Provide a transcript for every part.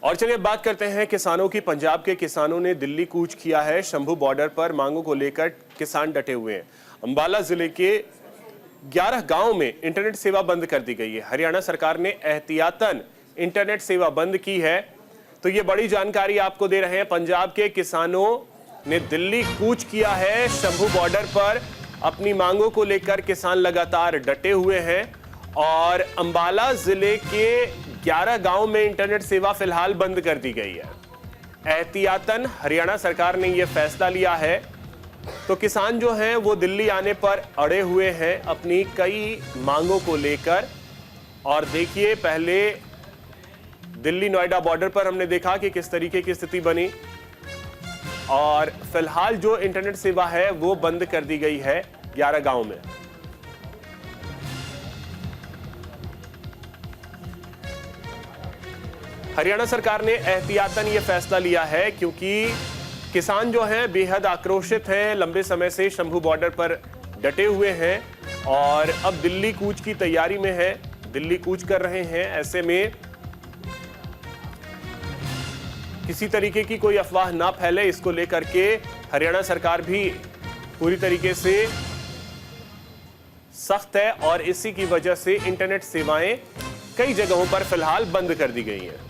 और चलिए बात करते हैं किसानों की। पंजाब के किसानों ने दिल्ली कूच किया है। शंभू बॉर्डर पर मांगों को लेकर किसान डटे हुए हैं। अंबाला जिले के 11 गांव में इंटरनेट सेवा बंद कर दी गई है। हरियाणा सरकार ने एहतियातन इंटरनेट सेवा बंद की है। तो ये बड़ी जानकारी आपको दे रहे हैं। पंजाब के किसानों ने दिल्ली कूच किया है। शंभू बॉर्डर पर अपनी मांगों को लेकर किसान लगातार डटे हुए हैं और अंबाला जिले के 11 गांव में इंटरनेट सेवा फिलहाल बंद कर दी गई है। एहतियातन हरियाणा सरकार ने यह फैसला लिया है। तो किसान जो हैं वो दिल्ली आने पर अड़े हुए हैं अपनी कई मांगों को लेकर। और देखिए, पहले दिल्ली नोएडा बॉर्डर पर हमने देखा कि किस तरीके की स्थिति बनी और फिलहाल जो इंटरनेट सेवा है वो बंद कर दी गई है 11 गांव में। हरियाणा सरकार ने एहतियातन यह फैसला लिया है क्योंकि किसान जो हैं बेहद आक्रोशित हैं, लंबे समय से शंभू बॉर्डर पर डटे हुए हैं और अब दिल्ली कूच की तैयारी में है, दिल्ली कूच कर रहे हैं। ऐसे में किसी तरीके की कोई अफवाह ना फैले, इसको लेकर के हरियाणा सरकार भी पूरी तरीके से सख्त है और इसी की वजह से इंटरनेट सेवाएं कई जगहों पर फिलहाल बंद कर दी गई हैं।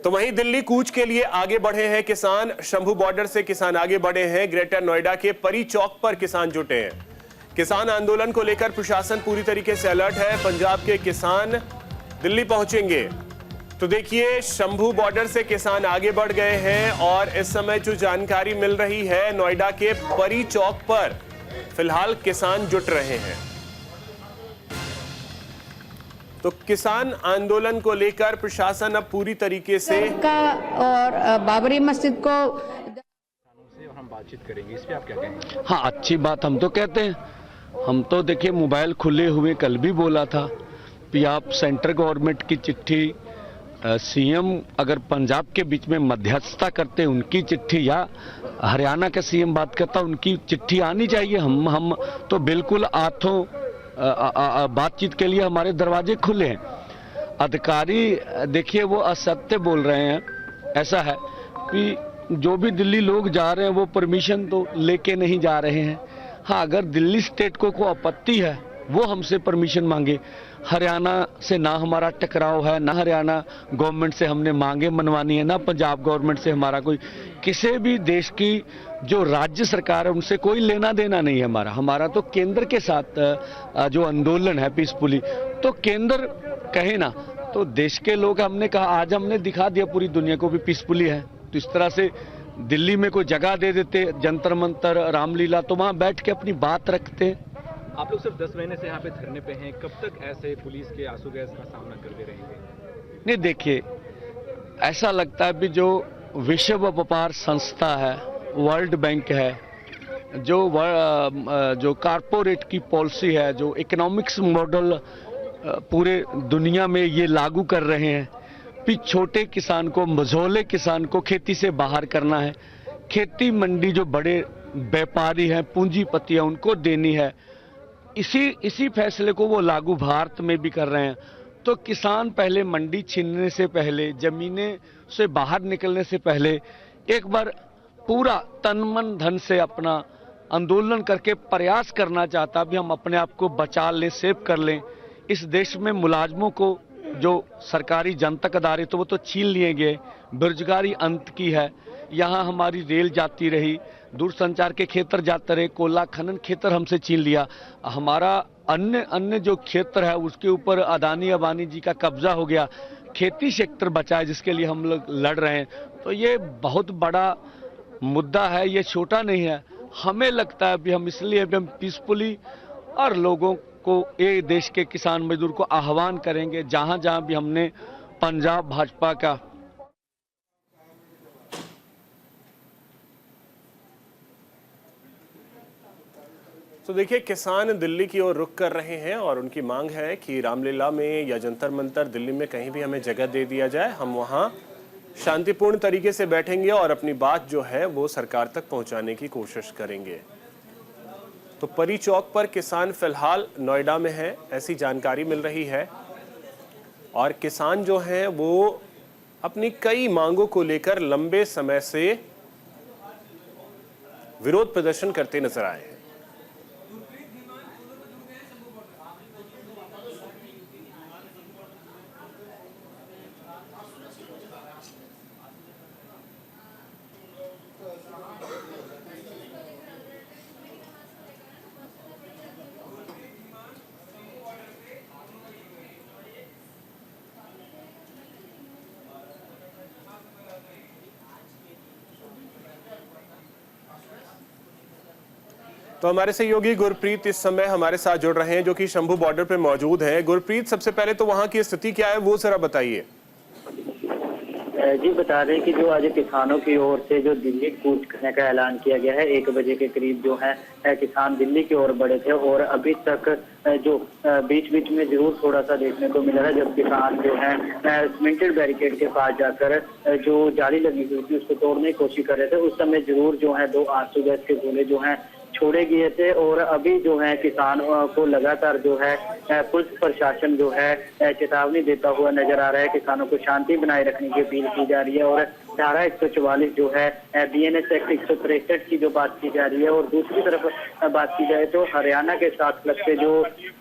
तो वहीं दिल्ली कूच के लिए आगे बढ़े हैं किसान। शंभू बॉर्डर से किसान आगे बढ़े हैं। ग्रेटर नोएडा के परी चौक पर किसान जुटे हैं। किसान आंदोलन को लेकर प्रशासन पूरी तरीके से अलर्ट है। पंजाब के किसान दिल्ली पहुंचेंगे। तो देखिए, शंभू बॉर्डर से किसान आगे बढ़ गए हैं और इस समय जो जानकारी मिल रही है, नोएडा के परी चौक पर फिलहाल किसान जुट रहे हैं। तो किसान आंदोलन को लेकर प्रशासन अब पूरी तरीके से और बाबरी मस्जिद को हम बातचीत करेंगे, इस पे आप क्या कहेंगे? हाँ, अच्छी बात हम तो कहते हैं। हम तो देखिए मोबाइल खुले हुए, कल भी बोला था कि आप सेंट्रल गवर्नमेंट की चिट्ठी, सीएम अगर पंजाब के बीच में मध्यस्थता करते उनकी चिट्ठी या हरियाणा का सीएम बात करता उनकी चिट्ठी आनी चाहिए। हम तो बिल्कुल आठों बातचीत के लिए हमारे दरवाजे खुले हैं। अधिकारी देखिए वो असत्य बोल रहे हैं। ऐसा है कि जो भी दिल्ली लोग जा रहे हैं वो परमिशन तो लेके नहीं जा रहे हैं। हाँ, अगर दिल्ली स्टेट को कोई आपत्ति है वो हमसे परमिशन मांगे। हरियाणा से ना हमारा टकराव है, ना हरियाणा गवर्नमेंट से हमने मांगे मनवानी है, ना पंजाब गवर्नमेंट से हमारा कोई किसी भी देश की जो राज्य सरकार है उनसे कोई लेना देना नहीं है हमारा तो केंद्र के साथ जो आंदोलन है पीसफुली, तो केंद्र कहे ना तो देश के लोग, हमने कहा आज हमने दिखा दिया पूरी दुनिया को भी पीसफुली है। तो इस तरह से दिल्ली में कोई जगह दे देते, जंतर मंतर, रामलीला, तो वहां बैठ के अपनी बात रखते। आप लोग सिर्फ 10 महीने से यहाँ पे धरने पे हैं, कब तक ऐसे पुलिस के आंसू गैस का सामना करते रहेंगे? नहीं, देखिए ऐसा लगता है भी जो विश्व व्यापार संस्था है, वर्ल्ड बैंक है, जो कारपोरेट की पॉलिसी है, जो इकोनॉमिक्स मॉडल पूरे दुनिया में ये लागू कर रहे हैं कि छोटे किसान को, मझोले किसान को खेती से बाहर करना है, खेती मंडी जो बड़े व्यापारी हैं, पूंजीपति हैं, उनको देनी है। इसी फैसले को वो लागू भारत में भी कर रहे हैं। तो किसान पहले मंडी छीनने से पहले, जमीनें से बाहर निकलने से पहले एक बार पूरा तन मन धन से अपना आंदोलन करके प्रयास करना चाहता भी हम अपने आप को बचा लें, सेव कर लें। इस देश में मुलाजमों को जो सरकारी जनतक अदारे तो वो तो छीन लिए गए, बेरोजगारी अंत की है, यहाँ हमारी रेल जाती रही, दूरसंचार के क्षेत्र जाते रहे, कोयला खनन क्षेत्र हमसे छीन लिया, हमारा अन्य जो क्षेत्र है उसके ऊपर अदानी अंबानी जी का कब्जा हो गया, खेती क्षेत्र बचा है जिसके लिए हम लोग लड़ रहे हैं। तो ये बहुत बड़ा मुद्दा है, ये छोटा नहीं है। हमें लगता है अभी हम इसलिए अभी हम पीसफुली और लोगों को, ये देश के किसान मजदूर को आह्वान करेंगे जहां जहां भी हमने पंजाब भाजपा का तो देखिए, किसान दिल्ली की ओर रुख कर रहे हैं और उनकी मांग है कि रामलीला में या जंतर मंतर दिल्ली में कहीं भी हमें जगह दे दिया जाए, हम वहां शांतिपूर्ण तरीके से बैठेंगे और अपनी बात जो है वो सरकार तक पहुंचाने की कोशिश करेंगे। तो परी चौक पर किसान फिलहाल नोएडा में है, ऐसी जानकारी मिल रही है। और किसान जो हैं वो अपनी कई मांगों को लेकर लंबे समय से विरोध प्रदर्शन करते नजर आए हैं। तो हमारे सहयोगी गुरप्रीत इस समय हमारे साथ जुड़ रहे हैं, जो कि शंभू बॉर्डर पे मौजूद हैं। गुरप्रीत, सबसे पहले तो वहां की स्थिति क्या है वो जरा बताइए। जी बता दें कि जो आज किसानों की ओर से जो दिल्ली कूच करने का ऐलान किया गया है, 1 बजे के करीब जो है किसान दिल्ली की ओर बढ़े थे और अभी तक जो बीच बीच में जरूर थोड़ा सा देखने को मिला है जब किसान जो है सीमेंटेड बैरिकेड के पास जाकर जो जाली लगी हुई थी उसको तोड़ने की कोशिश कर रहे थे। उस समय जरूर जो है 2 आंसू गैस के गोले जो है छोड़े गए थे और अभी जो है किसान को लगातार जो है पुलिस प्रशासन जो है चेतावनी देता हुआ नजर आ रहा है। किसानों को शांति बनाए रखने की अपील की जा रही है और धारा 144 जो है BNS एक्ट 163 की जो बात की जा रही है। और दूसरी तरफ बात की जाए तो हरियाणा के साथ लगते जो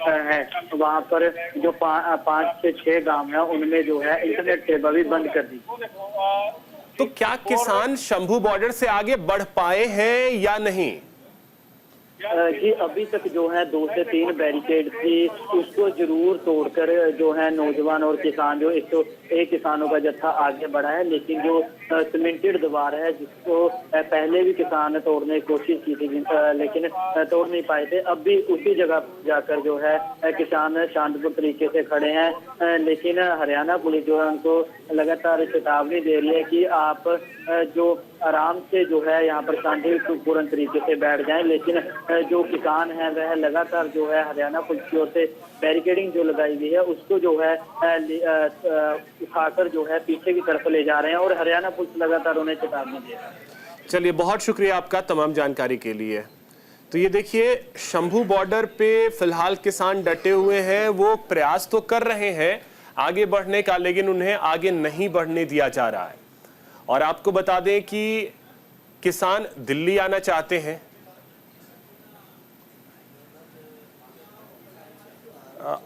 है वहाँ पर जो 5 से 6 गांव है उनमें जो है इंटरनेट सेवा भी बंद कर दी। तो क्या किसान शंभू बॉर्डर से आगे बढ़ पाए हैं या नहीं? जी अभी तक जो है 2 से 3 बैरिकेड थी उसको जरूर तोड़कर जो है नौजवान और किसान जो 101 किसानों का जत्था आगे बढ़ा है, लेकिन जो सीमेंटेड दीवार है जिसको पहले भी किसान ने तोड़ने की कोशिश की थी लेकिन तोड़ नहीं पाए थे। अब भी उसी जगह जाकर जो है किसान शांतिपूर्ण तरीके से खड़े हैं, लेकिन हरियाणा पुलिस जो है उनको लगातार चेतावनी दे रही है कि आप जो आराम से जो है यहाँ पर शांतिपूर्ण तरीके से बैठ जाएं। लेकिन जो किसान है वह लगातार जो है हरियाणा पुलिस की ओर से बैरिकेडिंग जो लगाई गई है उसको जो है उठाकर जो है पीछे की तरफ ले जा रहे हैं और हरियाणा पुलिस लगातार उन्हें चेतावनी दे रही है। चलिए, बहुत शुक्रिया आपका तमाम जानकारी के लिए। तो ये देखिए, शंभू बॉर्डर पे फिलहाल किसान डटे हुए हैं, वो प्रयास तो कर रहे हैं आगे बढ़ने का, लेकिन उन्हें आगे नहीं बढ़ने दिया जा रहा है। और आपको बता दें कि किसान दिल्ली आना चाहते हैं।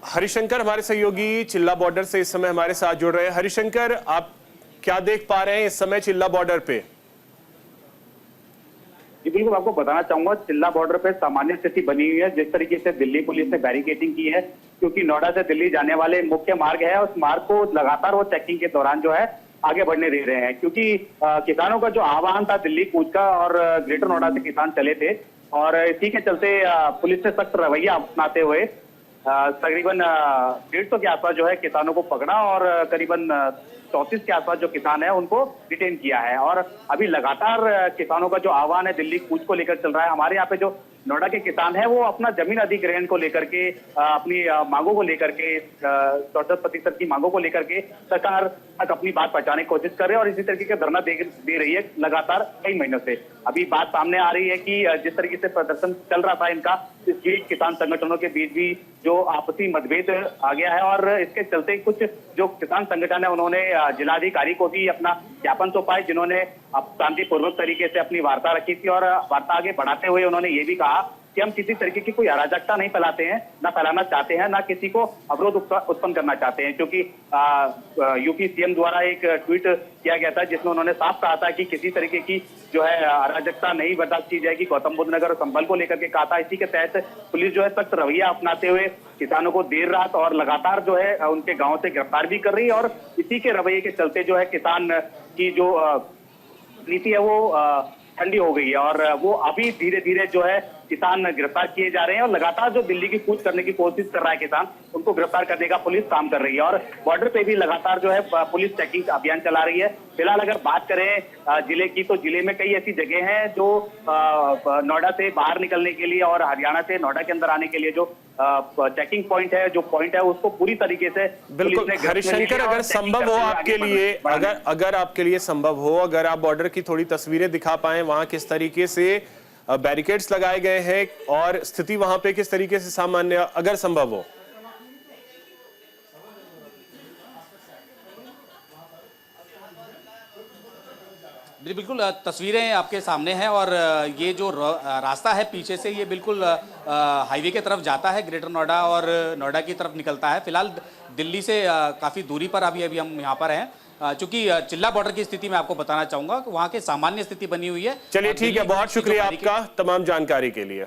हरिशंकर हमारे सहयोगी चिल्ला बॉर्डर से इस समय हमारे साथ जुड़ रहे हैं। हरिशंकर, आप क्या देख पा रहे हैं इस समय चिल्ला बॉर्डर पे? जी बिल्कुल, आपको बताना चाहूंगा चिल्ला बॉर्डर पे सामान्य स्थिति बनी हुई है। जिस तरीके से दिल्ली पुलिस ने बैरिकेडिंग की है, क्योंकि नोएडा से दिल्ली जाने वाले मुख्य मार्ग है, उस मार्ग को लगातार वो चेकिंग के दौरान जो है आगे बढ़ने दे रहे हैं। क्योंकि किसानों का जो आह्वान था दिल्ली कूच का और ग्रेटर नोएडा से किसान चले थे और इसी के चलते पुलिस ने सख्त रवैया अपनाते हुए तकरीबन 150 के आसपास जो है किसानों को पकड़ा और करीबन 34 के आसपास जो किसान है उनको डिटेन किया है। और अभी लगातार किसानों का जो आह्वान है दिल्ली कूच को लेकर चल रहा है। हमारे यहाँ पे जो नोएडा के किसान है वो अपना जमीन अधिग्रहण को लेकर के अपनी मांगों को लेकर के 64% की मांगों को लेकर के सरकार तक अपनी बात पहुंचाने की कोशिश कर रहे हैं और इसी तरीके का धरना दे रही है लगातार कई महीनों से। अभी बात सामने आ रही है कि जिस तरीके से प्रदर्शन चल रहा था इनका, इस बीच किसान संगठनों के बीच भी जो आपसी मतभेद आ गया है और इसके चलते कुछ जो किसान संगठन है उन्होंने जिलाधिकारी को भी अपना ज्ञापन सौंपा है, जिन्होंने शांतिपूर्वक तरीके से अपनी वार्ता रखी थी और वार्ता आगे बढ़ाते हुए उन्होंने ये भी कहा कि हम किसी तरीके की कोई अराजकता नहीं फैलाते हैं, ना फैलाना चाहते हैं, ना किसी को अवरोध उत्पन्न करना चाहते हैं। क्योंकि यूपी सीएम द्वारा एक ट्वीट किया गया था जिसमें उन्होंने साफ कहा था कि किसी तरीके की जो है अराजकता नहीं बर्दाश्त की जाएगी। गौतम बुद्ध नगर और संभल को लेकर के कहा था। इसी के तहत पुलिस जो है सख्त रवैया अपनाते हुए किसानों को देर रात और लगातार जो है उनके गाँव से गिरफ्तार भी कर रही है और इसी के रवैये के चलते जो है किसान की जो नीति है वो ठंडी हो गई है और वो अभी धीरे धीरे जो है किसान गिरफ्तार किए जा रहे हैं और लगातार जो दिल्ली की कूच करने की कोशिश कर रहा है किसान, उनको गिरफ्तार करने का पुलिस काम कर रही है और बॉर्डर पे भी लगातार जो है पुलिस चेकिंग अभियान चला रही है। फिलहाल अगर बात करें जिले की, तो जिले में कई ऐसी जगह हैं जो नोएडा से बाहर निकलने के लिए और हरियाणा से नोएडा के अंदर आने के लिए जो चेकिंग पॉइंट है, जो पॉइंट है उसको पूरी तरीके से बिल्कुल हरिशंकर, अगर संभव हो आपके लिए, अगर आपके लिए संभव हो, अगर आप बॉर्डर की थोड़ी तस्वीरें दिखा पाए, वहां किस तरीके से बैरिकेड्स लगाए गए हैं और स्थिति वहां पे किस तरीके से सामान्य, अगर संभव हो। बिल्कुल तस्वीरें आपके सामने हैं और ये जो रास्ता है पीछे से, ये बिल्कुल हाईवे की तरफ जाता है, ग्रेटर नोएडा और नोएडा की तरफ निकलता है। फिलहाल दिल्ली से काफ़ी दूरी पर अभी हम यहाँ पर हैं, चूंकि चिल्ला बॉर्डर की स्थिति मैं आपको बताना चाहूंगा कि वहाँ की सामान्य स्थिति बनी हुई है। चलिए ठीक है, बहुत शुक्रिया आपका तमाम जानकारी के लिए।